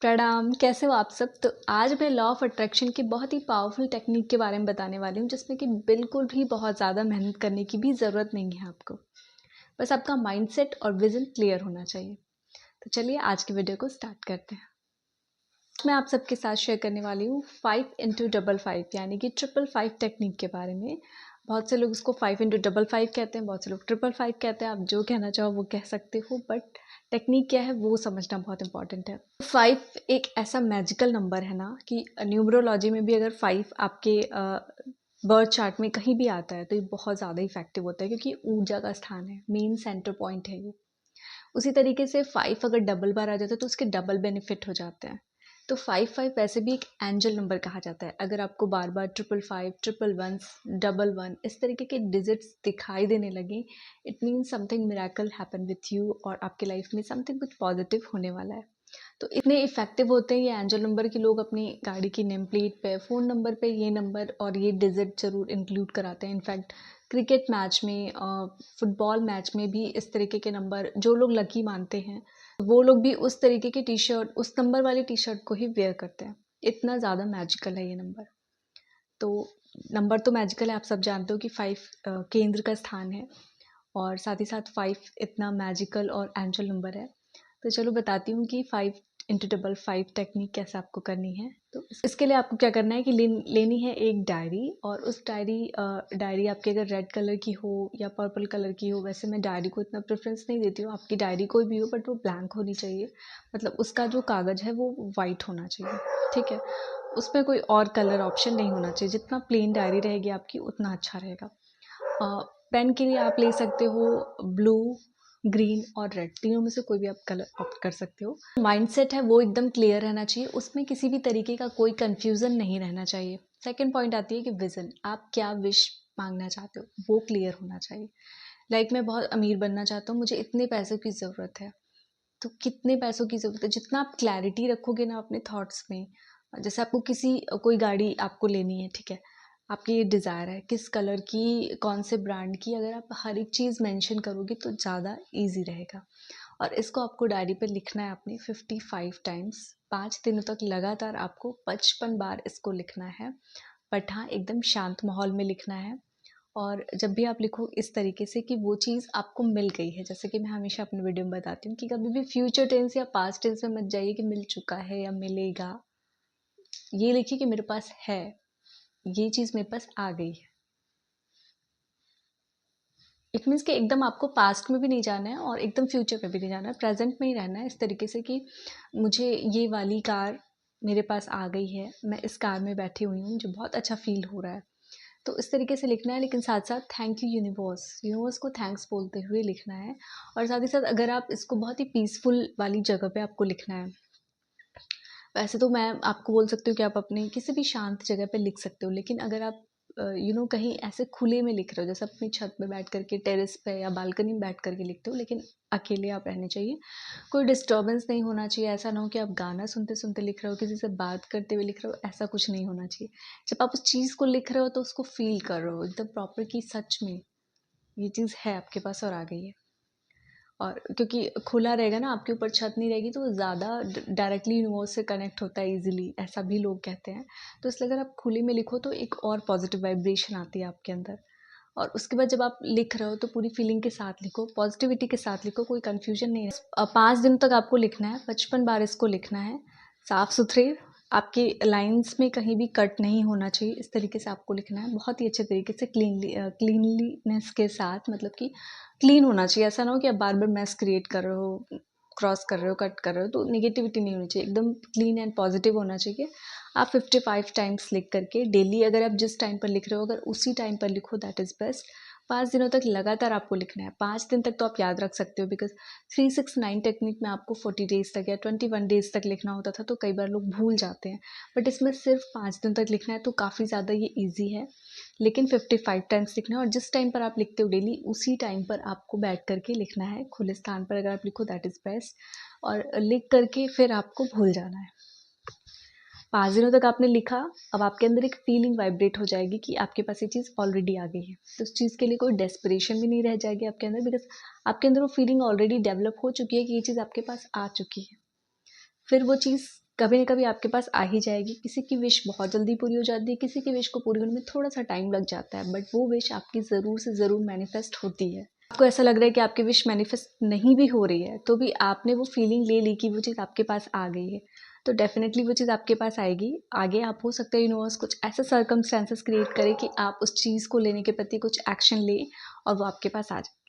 प्रणाम, कैसे हो आप सब? तो आज मैं लॉ ऑफ अट्रैक्शन की बहुत ही पावरफुल टेक्निक के बारे में बताने वाली हूँ, जिसमें कि बिल्कुल भी बहुत ज़्यादा मेहनत करने की भी ज़रूरत नहीं है आपको। बस आपका माइंडसेट और विज़न क्लियर होना चाहिए। तो चलिए आज की वीडियो को स्टार्ट करते हैं। मैं आप सबके साथ शेयर करने वाली हूँ 5x55 यानी कि 555 टेक्निक के बारे में। बहुत से लोग उसको 5x55 कहते हैं, बहुत से लोग 555 कहते हैं। आप जो कहना चाहो वो कह सकते हो, बट टेक्निक क्या है वो समझना बहुत इंपॉर्टेंट है। 5 एक ऐसा मैजिकल नंबर है ना कि न्यूमरोलॉजी में भी अगर 5 आपके बर्थ चार्ट में कहीं भी आता है तो ये बहुत ज़्यादा इफेक्टिव होता है, क्योंकि ऊर्जा का स्थान है, मेन सेंटर पॉइंट है ये। उसी तरीके से 5 अगर डबल बार आ जाता है तो उसके डबल बेनिफिट हो जाते हैं। तो 5 वैसे भी एक एंजल नंबर कहा जाता है। अगर आपको बार बार 555, 111, 11 इस तरीके के डिजिट्स दिखाई देने लगे, it means something miracle happen with you और आपके लाइफ में समथिंग कुछ पॉजिटिव होने वाला है। तो इतने इफेक्टिव होते हैं ये एंजल नंबर कि लोग अपनी गाड़ी की नेम प्लेट पे, फ़ोन नंबर पे ये नंबर और ये डिजिट ज़रूर इंक्लूड कराते हैं। इनफैक्ट क्रिकेट मैच में, फुटबॉल मैच में भी इस तरीके के नंबर जो लोग लकी मानते हैं वो लोग भी उस तरीके की टी शर्ट, उस नंबर वाली टी शर्ट को ही वेयर करते हैं। इतना ज़्यादा मैजिकल है ये नंबर। तो नंबर तो मैजिकल है, आप सब जानते हो कि 5 केंद्र का स्थान है और साथ ही साथ 5 इतना मैजिकल और एंजल नंबर है। तो चलो बताती हूँ कि 5x55 टेक्निक कैसे आपको करनी है। तो इसके लिए आपको क्या करना है कि लेनी है एक डायरी, और उस डायरी आपके अगर रेड कलर की हो या पर्पल कलर की हो। वैसे मैं डायरी को इतना प्रेफरेंस नहीं देती हूँ, आपकी डायरी कोई भी हो बट वो ब्लैंक होनी चाहिए। मतलब उसका जो कागज़ है वो वाइट होना चाहिए, ठीक है। उसमें कोई और कलर ऑप्शन नहीं होना चाहिए। जितना प्लेन डायरी रहेगी आपकी उतना अच्छा रहेगा। पेन के लिए आप ले सकते हो ब्लू, ग्रीन और रेड, तीनों में से कोई भी आप कलर ऑप्ट कर सकते हो। माइंडसेट है वो एकदम क्लियर रहना चाहिए, उसमें किसी भी तरीके का कोई कंफ्यूजन नहीं रहना चाहिए। सेकंड पॉइंट आती है कि विजन, आप क्या विश मांगना चाहते हो वो क्लियर होना चाहिए। लाइक मैं बहुत अमीर बनना चाहता हूँ, मुझे इतने पैसों की ज़रूरत है। तो कितने पैसों की ज़रूरत है, जितना आप क्लैरिटी रखोगे ना अपने थॉट्स में। जैसे आपको कोई गाड़ी आपको लेनी है, ठीक है। आपकी ये डिज़ायर है किस कलर की, कौन से ब्रांड की, अगर आप हर एक चीज़ मेंशन करोगे तो ज़्यादा इजी रहेगा। और इसको आपको डायरी पे लिखना है अपने 55 टाइम्स। 5 दिनों तक लगातार आपको 55 बार इसको लिखना है, बट हाँ एकदम शांत माहौल में लिखना है। और जब भी आप लिखो इस तरीके से कि वो चीज़ आपको मिल गई है। जैसे कि मैं हमेशा अपने वीडियो में बताती हूँ कि कभी भी फ्यूचर टेंस या पास्ट टेंस में मत जाइए कि मिल चुका है या मिलेगा। ये लिखिए कि मेरे पास है, ये चीज़ मेरे पास आ गई है। इट मीन्स कि एकदम आपको पास्ट में भी नहीं जाना है और एकदम फ्यूचर में भी नहीं जाना है, प्रेजेंट में ही रहना है। इस तरीके से कि मुझे ये वाली कार मेरे पास आ गई है, मैं इस कार में बैठी हुई हूँ, मुझे बहुत अच्छा फील हो रहा है। तो इस तरीके से लिखना है, लेकिन साथ साथ थैंक यू यूनिवर्स, यूनिवर्स को थैंक्स बोलते हुए लिखना है। और साथ ही साथ अगर आप इसको बहुत ही पीसफुल वाली जगह पे आपको लिखना है। वैसे तो मैं आपको बोल सकती हूँ कि आप अपने किसी भी शांत जगह पे लिख सकते हो, लेकिन अगर आप कहीं ऐसे खुले में लिख रहे हो, जैसे अपनी छत पे बैठ करके, टेरेस पे या बालकनी में बैठ करके लिखते हो, लेकिन अकेले आप रहने चाहिए, कोई डिस्टर्बेंस नहीं होना चाहिए। ऐसा ना हो कि आप गाना सुनते सुनते लिख रहे हो, किसी से बात करते हुए लिख रहे हो, ऐसा कुछ नहीं होना चाहिए। जब आप उस चीज़ को लिख रहे हो तो उसको फील कर रहे हो एकदम प्रॉपर कि सच में ये चीज़ है आपके पास और आ गई है। और क्योंकि खुला रहेगा ना, आपके ऊपर छत नहीं रहेगी, तो वो ज़्यादा डायरेक्टली यूनिवर्स से कनेक्ट होता है ईजिली, ऐसा भी लोग कहते हैं। तो इसलिए अगर आप खुले में लिखो तो एक और पॉजिटिव वाइब्रेशन आती है आपके अंदर। और उसके बाद जब आप लिख रहे हो तो पूरी फीलिंग के साथ लिखो, पॉजिटिविटी के साथ लिखो, कोई कन्फ्यूजन नहीं है। 5 दिन तक आपको लिखना है, 55 बार इसको लिखना है। साफ़ सुथरे, आपके लाइंस में कहीं भी कट नहीं होना चाहिए, इस तरीके से आपको लिखना है, बहुत ही अच्छे तरीके से क्लीनलीनेस के साथ। मतलब कि क्लीन होना चाहिए, ऐसा ना हो कि आप बार बार मैस क्रिएट कर रहे हो, क्रॉस कर रहे हो, कट कर रहे हो, तो नेगेटिविटी नहीं होनी चाहिए, एकदम क्लीन एंड पॉजिटिव होना चाहिए। आप 55 टाइम्स लिख करके डेली, अगर आप जिस टाइम पर लिख रहे हो अगर उसी टाइम पर लिखो दैट इज़ बेस्ट। 5 दिनों तक लगातार आपको लिखना है। 5 दिन तक तो आप याद रख सकते हो, बिकॉज 369 टेक्निक में आपको 40 डेज तक या 21 डेज तक लिखना होता था, तो कई बार लोग भूल जाते हैं। बट इसमें सिर्फ 5 दिन तक लिखना है, तो काफ़ी ज़्यादा ये ईजी है। लेकिन 55 टाइम्स लिखना है, और जिस टाइम पर आप लिखते हो डेली उसी टाइम पर आपको बैठ करके लिखना है। खुले स्थान पर अगर आप लिखो दैट इज़ बेस्ट, और लिख करके फिर आपको भूल जाना है। 5 दिनों तक आपने लिखा, अब आपके अंदर एक फीलिंग वाइब्रेट हो जाएगी कि आपके पास ये चीज़ ऑलरेडी आ गई है। तो उस चीज़ के लिए कोई डेस्परेशन भी नहीं रह जाएगी आपके अंदर, बिकॉज आपके अंदर वो फीलिंग ऑलरेडी डेवलप हो चुकी है कि ये चीज़ आपके पास आ चुकी है। फिर वो चीज़ कभी ना कभी आपके पास आ ही जाएगी। किसी की विश बहुत जल्दी पूरी हो जाती है, किसी की विश को पूरी होने में थोड़ा सा टाइम लग जाता है, बट वो विश आपकी ज़रूर से ज़रूर मैनिफेस्ट होती है। आपको ऐसा लग रहा है कि आपकी विश मैनिफेस्ट नहीं भी हो रही है, तो भी आपने वो फीलिंग ले ली कि वो चीज़ आपके पास आ गई है, तो डेफिनेटली वो चीज़ आपके पास आएगी। आगे आप हो सकता है यूनिवर्स कुछ ऐसा सर्कमस्टेंसेस क्रिएट करे कि आप उस चीज़ को लेने के प्रति कुछ एक्शन लें और वो आपके पास आ जाए।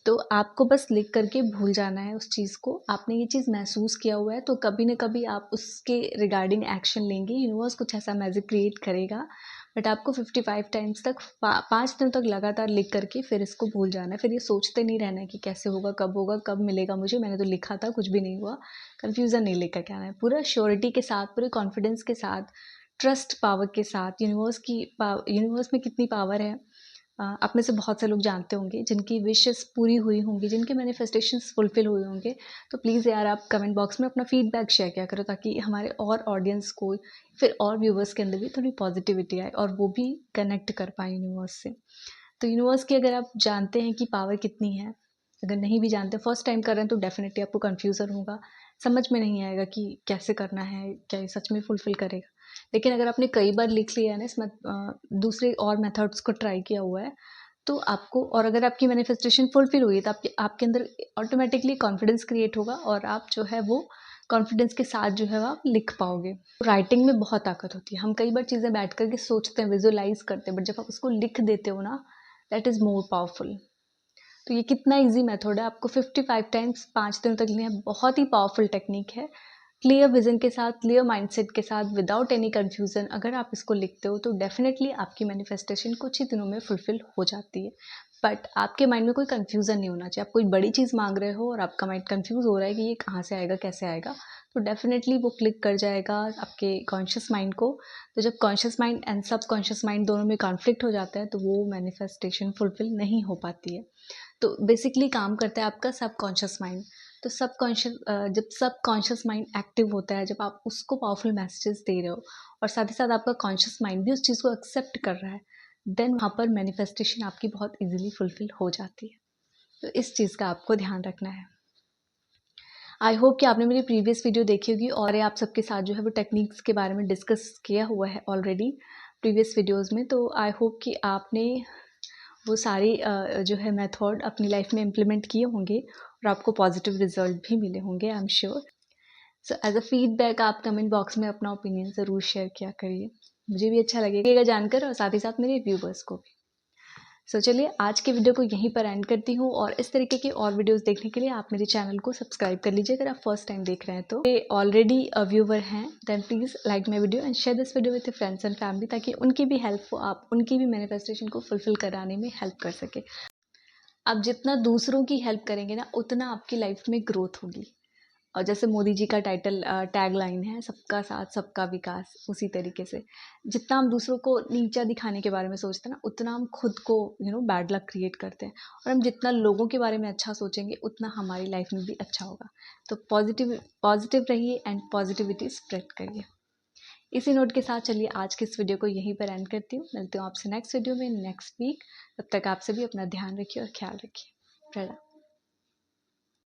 तो आपको बस लिख करके भूल जाना है उस चीज़ को। आपने ये चीज़ महसूस किया हुआ है, तो कभी न कभी आप उसके रिगार्डिंग एक्शन लेंगे। यूनिवर्स कुछ ऐसा मैजिक क्रिएट करेगा, बट आपको 55 टाइम्स तक 5 दिन तक लगातार लिख करके फिर इसको भूल जाना है। फिर ये सोचते नहीं रहना है कि कैसे होगा, कब मिलेगा मुझे, मैंने तो लिखा था, कुछ भी नहीं हुआ। कन्फ्यूज़न नहीं लेकर के आना है। पूरा श्योरिटी के साथ, पूरे कॉन्फिडेंस के साथ, ट्रस्ट पावर के साथ, यूनिवर्स में कितनी पावर है। आप में से बहुत से लोग जानते होंगे जिनकी विशेस पूरी हुई होंगी, जिनके मैनिफेस्टेशंस फुलफिल हुए होंगे। तो प्लीज़ यार आप कमेंट बॉक्स में अपना फीडबैक शेयर किया करो, ताकि हमारे और ऑडियंस को, फिर और व्यूवर्स के अंदर भी थोड़ी पॉजिटिविटी आए और वो भी कनेक्ट कर पाएँ यूनिवर्स से। तो यूनिवर्स की अगर आप जानते हैं कि पावर कितनी है, अगर नहीं भी जानते, फर्स्ट टाइम कर रहे हैं, तो डेफिनेटली आपको कन्फ्यूज़न होगा, समझ में नहीं आएगा कि कैसे करना है, क्या ये सच में फुलफिल करेगा। लेकिन अगर आपने कई बार लिख लिया है ना, इसमें दूसरे और मेथड्स को ट्राई किया हुआ है, तो आपको, और अगर आपकी मैनिफेस्टेशन फुलफिल हुई है, तो आपके अंदर ऑटोमेटिकली कॉन्फिडेंस क्रिएट होगा और आप जो है वो कॉन्फिडेंस के साथ जो है वो आप लिख पाओगे। राइटिंग में बहुत ताकत होती है। हम कई बार चीज़ें बैठ कर के सोचते हैं, विजुअलाइज करते हैं, बट जब आप उसको लिख देते हो ना, दैट इज़ मोर पावरफुल। तो ये कितना ईजी मेथड है, आपको 55 टाइम्स 5 दिनों तक लेना है। बहुत ही पावरफुल टेक्निक है। क्लियर विजन के साथ, क्लियर माइंडसेट के साथ, विदाउट एनी कन्फ्यूजन अगर आप इसको लिखते हो, तो डेफिनेटली आपकी मैनिफेस्टेशन कुछ ही दिनों में फुलफिल हो जाती है। बट आपके माइंड में कोई कन्फ्यूजन नहीं होना चाहिए। आप कोई बड़ी चीज़ मांग रहे हो और आपका माइंड कन्फ्यूज हो रहा है कि ये कहाँ से आएगा, कैसे आएगा, तो डेफिनेटली वो क्लिक कर जाएगा आपके कॉन्शियस माइंड को। तो जब कॉन्शियस माइंड एंड सब कॉन्शियस माइंड दोनों में कॉन्फ्लिक्ट हो जाता है, तो वो मैनिफेस्टेशन फुलफिल नहीं हो पाती है। तो बेसिकली काम करता है आपका सबकॉन्शियस माइंड। तो जब सबकॉन्शियस माइंड एक्टिव होता है, जब आप उसको पावरफुल मैसेजेस दे रहे हो और साथ ही साथ आपका कॉन्शियस माइंड भी उस चीज़ को एक्सेप्ट कर रहा है, देन वहाँ पर मैनिफेस्टेशन आपकी बहुत इजीली फुलफिल हो जाती है। तो इस चीज़ का आपको ध्यान रखना है। आई होप कि आपने मेरी प्रीवियस वीडियो देखी होगी और आप सबके साथ जो है वो टेक्निक्स के बारे में डिस्कस किया हुआ है ऑलरेडी प्रीवियस वीडियोज़ में। तो आई होप कि आपने वो सारे जो है मेथड अपनी लाइफ में इम्प्लीमेंट किए होंगे और आपको पॉजिटिव रिजल्ट भी मिले होंगे, I am sure. So as a feedback आप कमेंट बॉक्स में अपना ओपिनियन ज़रूर शेयर किया करिए, मुझे भी अच्छा लगेगा जानकर और साथ ही साथ मेरे व्यूवर्स को भी। सो चलिए आज के वीडियो को यहीं पर एंड करती हूँ, और इस तरीके की और वीडियोस देखने के लिए आप मेरे चैनल को सब्सक्राइब कर लीजिए अगर आप फर्स्ट टाइम देख रहे हैं तो। ये ऑलरेडी व्यूवर हैं, then please like my video and share this video with friends and family, ताकि उनकी भी हेल्प हो, आप उनकी भी मैनिफेस्टेशन को फुलफिल कराने में हेल्प कर सके। आप जितना दूसरों की हेल्प करेंगे ना, उतना आपकी लाइफ में ग्रोथ होगी। और जैसे मोदी जी का टैग लाइन है, सबका साथ सबका विकास, उसी तरीके से जितना हम दूसरों को नीचा दिखाने के बारे में सोचते हैं ना, उतना हम खुद को बैड लक क्रिएट करते हैं। और हम जितना लोगों के बारे में अच्छा सोचेंगे, उतना हमारी लाइफ में भी अच्छा होगा। तो पॉजिटिव रहिए एंड पॉजिटिविटी स्प्रेड करिए। इसी नोट के साथ चलिए आज की इस वीडियो को यहीं पर एंड करती हूँ। मिलती हूँ आपसे नेक्स्ट वीडियो में नेक्स्ट वीक। तब तक आप सभी अपना ध्यान रखिए और ख्याल रखिए। प्रणाम।